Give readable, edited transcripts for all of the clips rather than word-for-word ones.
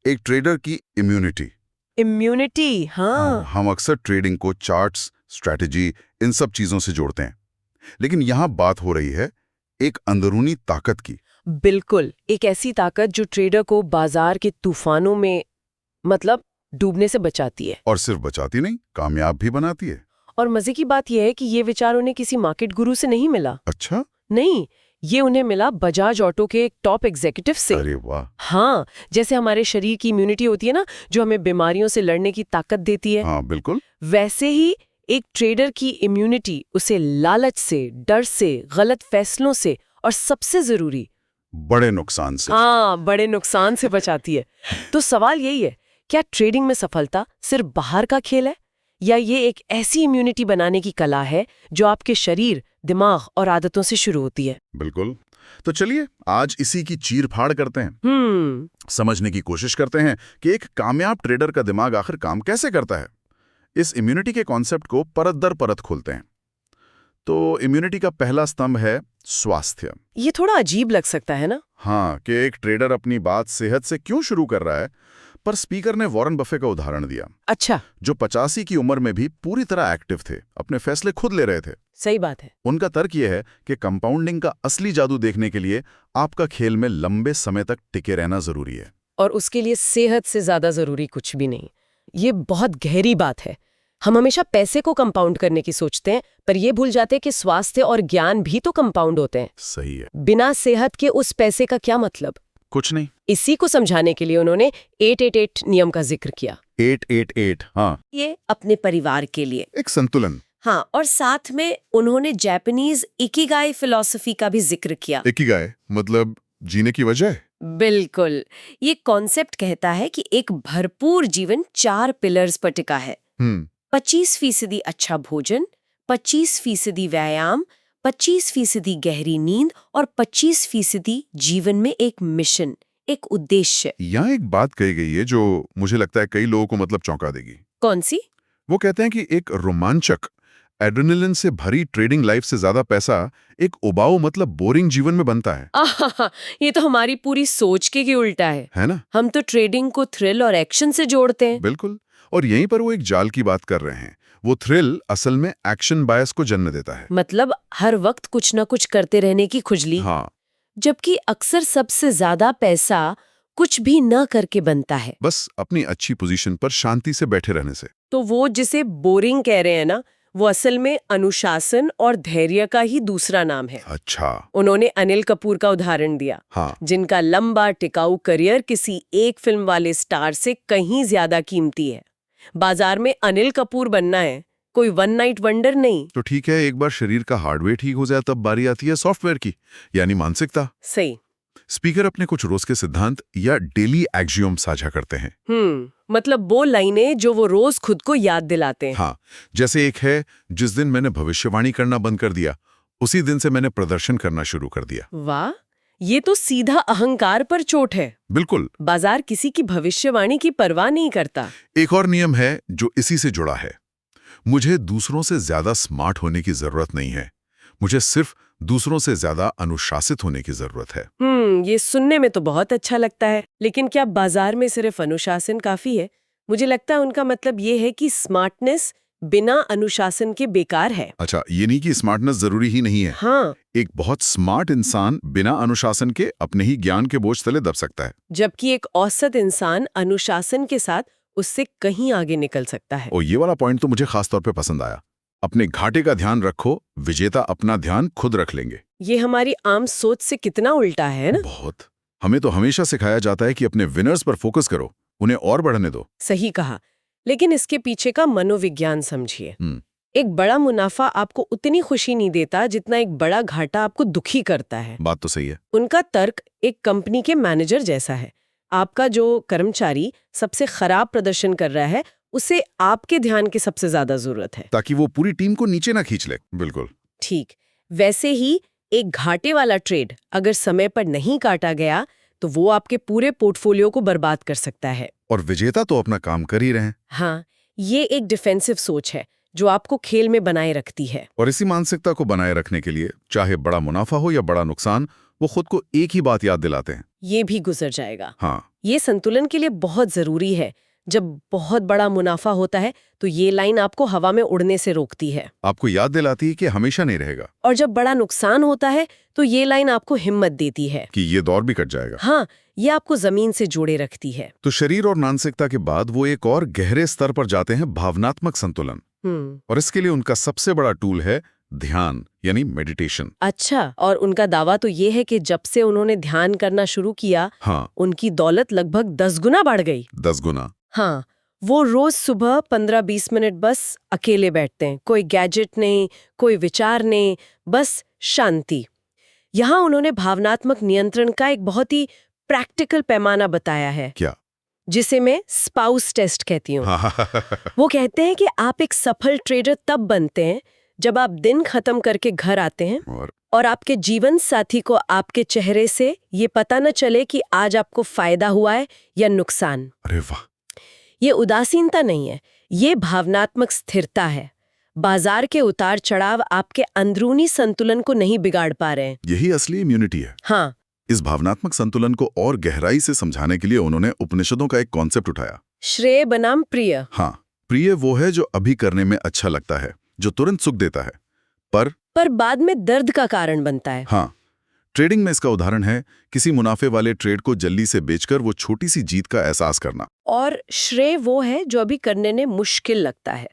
एक ट्रेडर की immunity. Immunity, हाँ। हम अक्सर ट्रेडिंग को चार्ट्स, स्ट्रैटेजी, इन सब चीजों से जोड़ते हैं, लेकिन यहाँ बात हो रही है एक अंदरूनी ताकत की। बिल्कुल, एक ऐसी ताकत जो ट्रेडर को बाजार के तूफानों में मतलब डूबने से बचाती है। और सिर्फ बचाती नहीं, कामयाब भी बनाती है। और मजे की बात यह है कि ये विचार उन्हें किसी मार्केट गुरु से नहीं मिला। अच्छा? नहीं, ये उन्हें मिला बजाज ऑटो के एक टॉप एग्जीक्यूटिव से। अरे वाह। हाँ, जैसे हमारे शरीर की इम्यूनिटी होती है ना, जो हमें बीमारियों से लड़ने की ताकत देती है। हाँ बिल्कुल। वैसे ही एक ट्रेडर की इम्यूनिटी उसे लालच से, डर से, गलत फैसलों से और सबसे जरूरी बड़े नुकसान से। हाँ, बड़े नुकसान से बचाती है। तो सवाल यही है, क्या ट्रेडिंग में सफलता सिर्फ बाहर का खेल है, या ये एक ऐसी इम्यूनिटी बनाने की कला है जो आपके शरीर, दिमाग और आदतों से शुरू होती है? बिल्कुल। तो चलिए आज इसी की चीर-फाड़ करते हैं। समझने की कोशिश करते हैं कि एक कामयाब ट्रेडर का दिमाग आखिर काम कैसे करता है। इस इम्यूनिटी के कॉन्सेप्ट को परत दर परत खोलते हैं। तो इम्यूनिटी का पहला स्तंभ है स्वास्थ्य। ये थोड़ा अजीब लग सकता है ना? हाँ, कि एक ट्रेडर अपनी बात सेहत से क्यों शुरू कर रहा है, पर स्पीकर ने वॉरेन बफे का उदाहरण दिया। अच्छा। जो 85 की उम्र में भी पूरी तरह एक्टिव थे, अपने फैसले खुद ले रहे थे। सही बात है। उनका तर्क यह है कि कंपाउंडिंग का असली जादू देखने के लिए आपका खेल में लंबे समय तक टिके रहना जरूरी है। और उसके लिए सेहत से ज्यादा जरूरी कुछ भी नहीं। ये बहुत गहरी बात है। हम हमेशा पैसे को कंपाउंड करने की सोचते हैं, पर ये भूल जाते हैं कि स्वास्थ्य और ज्ञान भी तो कंपाउंड होते हैं। सही है। बिना सेहत के उस पैसे का क्या मतलब? कुछ नहीं। इसी को समझाने के लिए उन्होंने 888 नियम का जिक्र किया। 888, हाँ। ये अपने परिवार के लिए एक संतुलन। हाँ, और साथ में उन्होंने जापानीज इकिगाई फिलॉसफी का भी जिक्र किया। इकिगाई मतलब जीने की वजह? बिल्कुल। ये कॉन्सेप्ट कहता है कि एक भरपूर जीवन 4 पिलर्स पर टिका है। 25% अच्छा भोजन, 25% व्यायाम, 25% गहरी नींद और 25% जीवन में एक मिशन, एक उद्देश्य। यहाँ एक बात कही गई है जो मुझे लगता है कई लोगों को मतलब चौंका देगी। कौन सी? वो कहते हैं कि एक रोमांचक, एड्रेनलिन से भरी ट्रेडिंग लाइफ से ज्यादा पैसा एक उबाऊ मतलब बोरिंग जीवन में बनता है। आहा, ये तो हमारी पूरी सोच के उल्टा है ना? हम तो ट्रेडिंग को थ्रिल और एक्शन से जोड़ते हैं। बिल्कुल। और यहीं पर वो एक जाल की बात कर रहे हैं। वो थ्रिल असल में एक्शन बायस को जन्म देता है। मतलब हर वक्त कुछ ना कुछ करते रहने की खुजली। हाँ। जबकि अक्सर सबसे ज्यादा पैसा कुछ भी न करके बनता है, बस अपनी अच्छी पोजीशन पर शांति से बैठे रहने से। तो वो जिसे बोरिंग कह रहे हैं ना, वो असल में अनुशासन और धैर्य का ही दूसरा नाम है। अच्छा। उन्होंने अनिल कपूर का उदाहरण दिया। हाँ। जिनका लंबा टिकाऊ करियर किसी एक फिल्म वाले स्टार से कहीं ज्यादा कीमती है। बाजार में अनिल कपूर बनना है, कोई वन नाइट वंडर नहीं। तो ठीक है, एक बार शरीर का हार्डवेयर ठीक हो जाए तब बारी आती है सॉफ्टवेयर की, यानी मानसिकता। सही। स्पीकर अपने कुछ रोज के सिद्धांत या डेली एक्सियोम साझा करते हैं। मतलब वो लाइनें जो वो रोज खुद को याद दिलाते हैं। हाँ, जैसे एक है, जिस दिन मैंने भविष्यवाणी करना बंद कर दिया, उसी दिन से मैंने प्रदर्शन करना शुरू कर दिया। वाह, ये तो सीधा अहंकार पर चोट है। बिल्कुल। बाजार किसी की भविष्यवाणी की परवाह नहीं करता। एक और नियम है जो इसी से जुड़ा है। मुझे दूसरों से ज्यादा स्मार्ट होने की जरूरत नहीं है, मुझे सिर्फ दूसरों से ज्यादा अनुशासित होने की जरूरत है। ये सुनने में तो बहुत अच्छा लगता है, लेकिन क्या बाजार में सिर्फ अनुशासन काफी है? मुझे लगता है उनका मतलब ये है कि स्मार्टनेस बिना अनुशासन के बेकार है। अच्छा, ये नहीं कि स्मार्टनेस जरूरी ही नहीं है। हाँ। एक बहुत स्मार्ट इंसान बिना अनुशासन के अपने ही ज्ञान के बोझ तले दब सकता है, जबकि एक औसत इंसान अनुशासन के साथ उससे कहीं आगे निकल सकता है। और ये वाला पॉइंट तो मुझे खास तौर पे पसंद आया। अपने घाटे का ध्यान रखो, विजेता अपना ध्यान खुद रख लेंगे। ये हमारी आम सोच से कितना उल्टा है ना? बहुत। हमें तो हमेशा सिखाया जाता है कि अपने विनर्स पर फोकस करो, उन्हें और बढ़ने दो। सही कहा, लेकिन इसके पीछे का मनोविज्ञान समझिए। एक बड़ा मुनाफा आपको उतनी खुशी नहीं देता जितना एक बड़ा घाटा आपको दुखी करता है। बात तो सही है। उनका तर्क एक कंपनी के मैनेजर जैसा है। आपका जो कर्मचारी सबसे खराब प्रदर्शन कर रहा है, उसे आपके ध्यान की सबसे ज्यादा जरूरत है, ताकि वो पूरी टीम को नीचे ना खींच ले। बिल्कुल ठीक। वैसे ही एक घाटे वाला ट्रेड अगर समय पर नहीं काटा गया तो वो आपके पूरे पोर्टफोलियो को बर्बाद कर सकता है। और विजेता तो अपना काम कर ही रहे हैं। हाँ, ये एक डिफेंसिव सोच है जो आपको खेल में बनाए रखती है। और इसी मानसिकता को बनाए रखने के लिए चाहे बड़ा मुनाफा हो या बड़ा नुकसान, वो खुद को एक ही बात याद दिलाते हैं, ये भी गुजर जाएगा। हाँ, ये संतुलन के लिए बहुत जरूरी है। जब बहुत बड़ा मुनाफा होता है तो ये लाइन आपको हवा में उड़ने से रोकती है, आपको याद दिलाती है कि हमेशा नहीं रहेगा, और जब बड़ा नुकसान होता है तो ये लाइन आपको हिम्मत देती है कि ये दौर भी कट जाएगा। हाँ, ये आपको जमीन से जोड़े रखती है। तो शरीर और मानसिकता के बाद वो एक और गहरे स्तर पर जाते हैं, भावनात्मक संतुलन। और इसके लिए उनका सबसे बड़ा टूल है ध्यान, यानी मेडिटेशन। अच्छा, और उनका दावा तो ये है कि जब से उन्होंने ध्यान करना शुरू किया, हाँ, उनकी दौलत लगभग 10 गुना बढ़ गई। 10 गुना। हाँ, वो रोज सुबह 15-20 मिनट बस अकेले बैठते हैं, कोई गैजेट नहीं, कोई विचार नहीं, बस शांति। यहाँ उन्होंने भावनात्मक नियंत्रण का एक बहुत ही प्रैक्टिकल पैमाना बताया है, क्या? जिसे मैं स्पाउस टेस्ट कहती हूँ। वो कहते हैं कि आप एक सफल ट्रेडर तब बनते हैं जब आप दिन खत्म करके घर आते हैं और आपके जीवन साथी को आपके चेहरे से ये पता न चले कि आज आपको फायदा हुआ है या नुकसान। अरे वाह! ये उदासीनता नहीं है, ये भावनात्मक स्थिरता है। बाजार के उतार चढ़ाव आपके अंदरूनी संतुलन को नहीं बिगाड़ पा रहे हैं। यही असली इम्यूनिटी है। हाँ, इस भावनात्मक संतुलन को और गहराई से समझाने के लिए उन्होंने उपनिषदों का एक कॉन्सेप्ट उठाया, श्रेय बनाम प्रिय। हाँ, प्रिय वो है जो अभी करने में अच्छा लगता है, जो तुरंत सुख देता है, पर बाद में दर्द का कारण बनता है। हाँ, ट्रेडिंग में इसका उदाहरण है किसी मुनाफे वाले ट्रेड को जल्दी से बेचकर वो छोटी सी जीत का एहसास करना। और श्रेय वो है जो अभी करने में मुश्किल लगता है,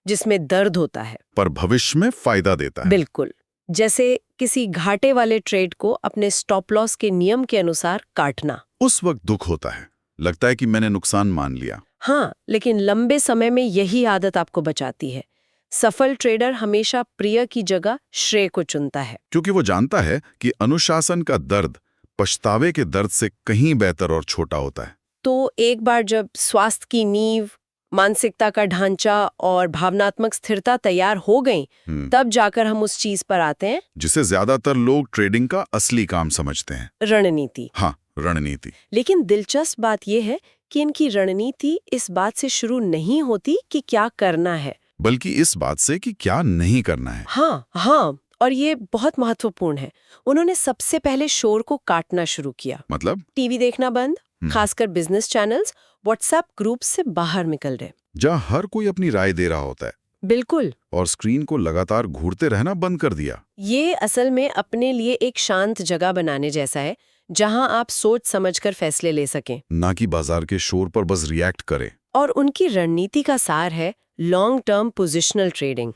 जिसमें दर्द होता है, पर भविष्य में फायदा देता है। बिल्कुल, जैसे किसी घाटे वाले ट्रेड को अपने स्टॉप लॉस के नियम के अनुसार काटना। उस वक्त दुख होता है, लगता है कि मैंने नुकसान मान लिया। हाँ, लेकिन लंबे समय में यही आदत आपको बचाती है। सफल ट्रेडर हमेशा प्रिय की जगह श्रेय को चुनता है, क्योंकि वो जानता है कि अनुशासन का दर्द पछतावे के दर्द से कहीं बेहतर और छोटा होता है। तो एक बार जब स्वास्थ्य की नींव, मानसिकता का ढांचा और भावनात्मक स्थिरता तैयार हो गई, तब जाकर हम उस चीज पर आते हैं जिसे ज्यादातर लोग ट्रेडिंग का असली काम समझते हैं, रणनीति। हाँ, रणनीति। लेकिन दिलचस्प बात यह है कि इनकी रणनीति इस बात से शुरू नहीं होती कि क्या करना है, बल्कि इस बात से कि क्या नहीं करना है। हाँ, और ये बहुत महत्वपूर्ण है। उन्होंने सबसे पहले शोर को काटना शुरू किया। मतलब टीवी देखना बंद, खासकर बिजनेस चैनल्स, व्हाट्सएप ग्रुप से बाहर निकल रहे, जहाँ हर कोई अपनी राय दे रहा होता है। बिल्कुल। और स्क्रीन को लगातार घूरते रहना बंद कर दिया। ये असल में अपने लिए एक शांत जगह बनाने जैसा है, जहां आप सोच समझकर फैसले ले सकें, ना कि बाजार के शोर पर बस रिएक्ट करें। और उनकी रणनीति का सार है लॉन्ग टर्म पोजिशनल ट्रेडिंग।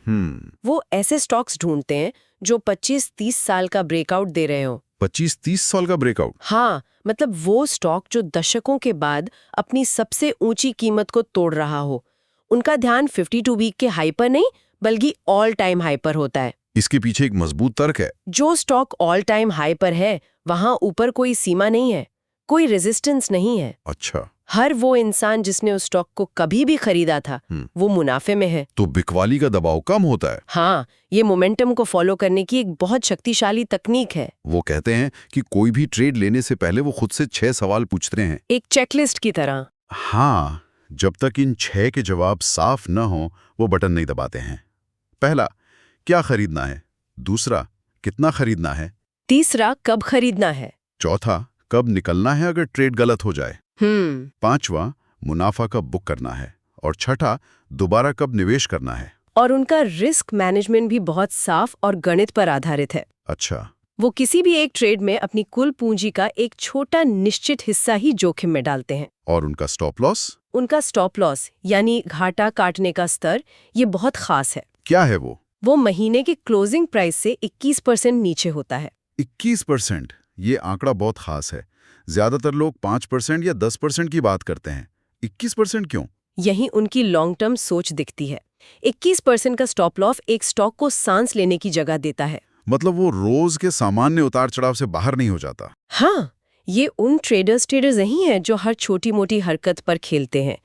वो ऐसे स्टॉक्स ढूंढते हैं जो 25-30 साल का ब्रेकआउट दे रहे हो। 25-30 साल का ब्रेकआउट? हाँ, मतलब वो स्टॉक जो दशकों के बाद अपनी सबसे ऊंची कीमत को तोड़ रहा हो। उनका ध्यान 52 वीक के हाई पर नहीं, बल्कि ऑल टाइम हाई पर होता है। इसके पीछे एक मजबूत तर्क है। जो स्टॉक ऑल टाइम हाई पर है, वहां ऊपर कोई सीमा नहीं है, कोई रेजिस्टेंस नहीं है। अच्छा। हर वो इंसान जिसने उस स्टॉक को कभी भी खरीदा था, वो मुनाफे में है। तो बिकवाली का दबाव कम होता है। हाँ, ये मोमेंटम को फॉलो करने की एक बहुत शक्तिशाली तकनीक है। वो कहते हैं कि कोई भी ट्रेड लेने से पहले वो खुद से 6 सवाल पूछते हैं, एक चेकलिस्ट की तरह। हाँ, जब तक इन 6 के जवाब साफ न हो, वो बटन नहीं दबाते हैं। पहला, क्या खरीदना है? दूसरा, कितना खरीदना है? तीसरा, कब खरीदना है? चौथा, कब निकलना है अगर ट्रेड गलत हो जाए? पांचवा, मुनाफा कब बुक करना है? और छठा, दोबारा कब निवेश करना है? और उनका रिस्क मैनेजमेंट भी बहुत साफ और गणित पर आधारित है। अच्छा। वो किसी भी एक ट्रेड में अपनी कुल पूंजी का एक छोटा निश्चित हिस्सा ही जोखिम में डालते हैं। और उनका स्टॉप लॉस? उनका स्टॉप लॉस यानी घाटा काटने का स्तर, ये बहुत खास है। क्या है वो? वो महीने की क्लोजिंग प्राइस से 21% नीचे होता है। 21%? ये आंकड़ा बहुत खास है। ज्यादातर लोग 5% या 10% की बात करते हैं। 21% क्यों? यही उनकी लॉन्ग टर्म सोच दिखती है। 21% का स्टॉप लॉस एक स्टॉक को सांस लेने की जगह देता है। मतलब वो रोज के सामान्य उतार चढ़ाव से बाहर नहीं हो जाता। हाँ, ये उन ट्रेडर्स नहीं हैं जो हर छोटी मोटी हरकत पर खेलते हैं।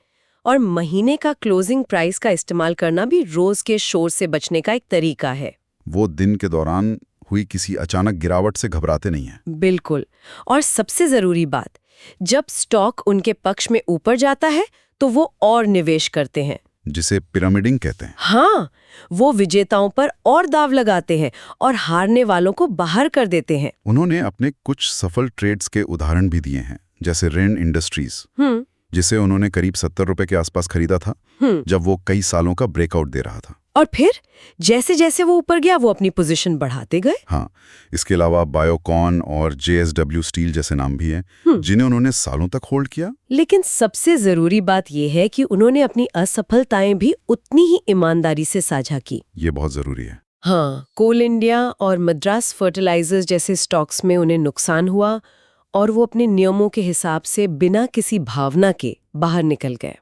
और महीने का क्लोजिंग प्राइस का इस्तेमाल करना भी रोज के शोर से बचने का एक तरीका है। वो दिन के दौरान हुई किसी अचानक गिरावट से घबराते नहीं हैं। बिल्कुल। और सबसे जरूरी बात, जब स्टॉक उनके पक्ष में ऊपर जाता है तो वो और निवेश करते हैं। जिसे पिरामिडिंग कहते हैं। हाँ, वो विजेताओं पर और दाव लगाते हैं और हारने वालों को बाहर कर देते हैं। उन्होंने अपने कुछ सफल ट्रेड्स के उदाहरण भी दिए हैं, जैसे रेन इंडस्ट्रीज, जिसे उन्होंने करीब 70 रुपए के आसपास खरीदा था जब वो कई सालों का ब्रेकआउट दे रहा था। और फिर जैसे जैसे वो ऊपर गया वो अपनी पोजीशन बढ़ाते गए। हाँ, इसके अलावा बायोकॉन और JSW स्टील जैसे नाम भी हैं जिन्हें उन्होंने सालों तक होल्ड किया। लेकिन सबसे जरूरी बात यह है कि उन्होंने अपनी असफलताएं भी उतनी ही ईमानदारी से साझा की। ये बहुत जरूरी है। हाँ, कोल इंडिया और मद्रास फर्टिलाइजर्स जैसे स्टॉक्स में उन्हें नुकसान हुआ और वो अपने नियमों के हिसाब से बिना किसी भावना के बाहर निकल गए।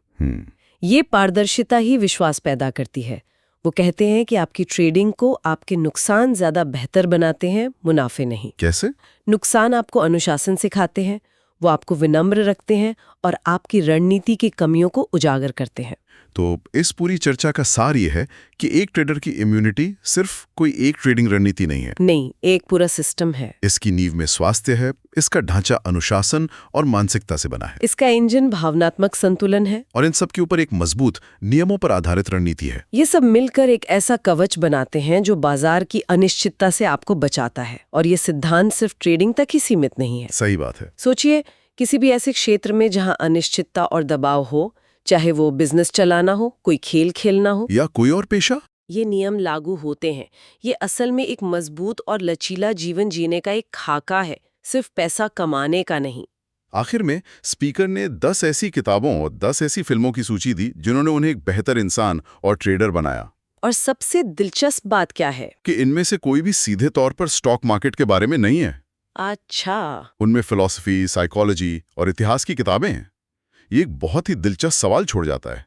ये पारदर्शिता ही विश्वास पैदा करती है। वो कहते हैं कि आपकी ट्रेडिंग को आपके नुकसान ज्यादा बेहतर बनाते हैं, मुनाफे नहीं। कैसे? नुकसान आपको अनुशासन सिखाते हैं, वो आपको विनम्र रखते हैं और आपकी रणनीति की कमियों को उजागर करते हैं। तो इस पूरी चर्चा का सार ये है कि एक ट्रेडर की इम्यूनिटी सिर्फ कोई एक ट्रेडिंग रणनीति नहीं है। नहीं, एक पूरा सिस्टम है। इसकी नींव में स्वास्थ्य है, इसका ढांचा अनुशासन और मानसिकता से बना है, इसका इंजन भावनात्मक संतुलन है, और इन सब के ऊपर एक मजबूत नियमों पर आधारित रणनीति है। ये सब मिलकर एक ऐसा कवच बनाते हैं जो बाजार की अनिश्चितता से आपको बचाता है। और ये सिद्धांत सिर्फ ट्रेडिंग तक ही सीमित नहीं है। सही बात है। सोचिए, किसी भी ऐसे क्षेत्र में जहां अनिश्चितता और दबाव हो, चाहे वो बिजनेस चलाना हो, कोई खेल खेलना हो या कोई और पेशा, ये नियम लागू होते हैं। ये असल में एक मजबूत और लचीला जीवन जीने का एक खाका है, सिर्फ पैसा कमाने का नहीं। आखिर में स्पीकर ने 10 ऐसी किताबों और 10 ऐसी फिल्मों की सूची दी जिन्होंने उन्हें एक बेहतर इंसान और ट्रेडर बनाया। और सबसे दिलचस्प बात क्या है कि इनमें से कोई भी सीधे तौर पर स्टॉक मार्केट के बारे में नहीं है। अच्छा, उनमें फिलॉसफी, साइकोलॉजी और इतिहास की किताबें हैं। ये एक बहुत ही दिलचस्प सवाल छोड़ जाता है।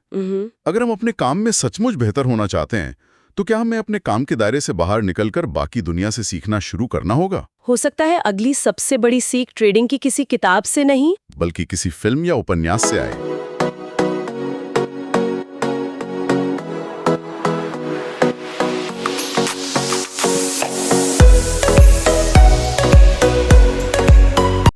अगर हम अपने काम में सचमुच बेहतर होना चाहते हैं तो क्या हमें अपने काम के दायरे से बाहर निकलकर बाकी दुनिया से सीखना शुरू करना होगा? हो सकता है अगली सबसे बड़ी सीख ट्रेडिंग की किसी किताब से नहीं, बल्कि किसी फिल्म या उपन्यास से आए।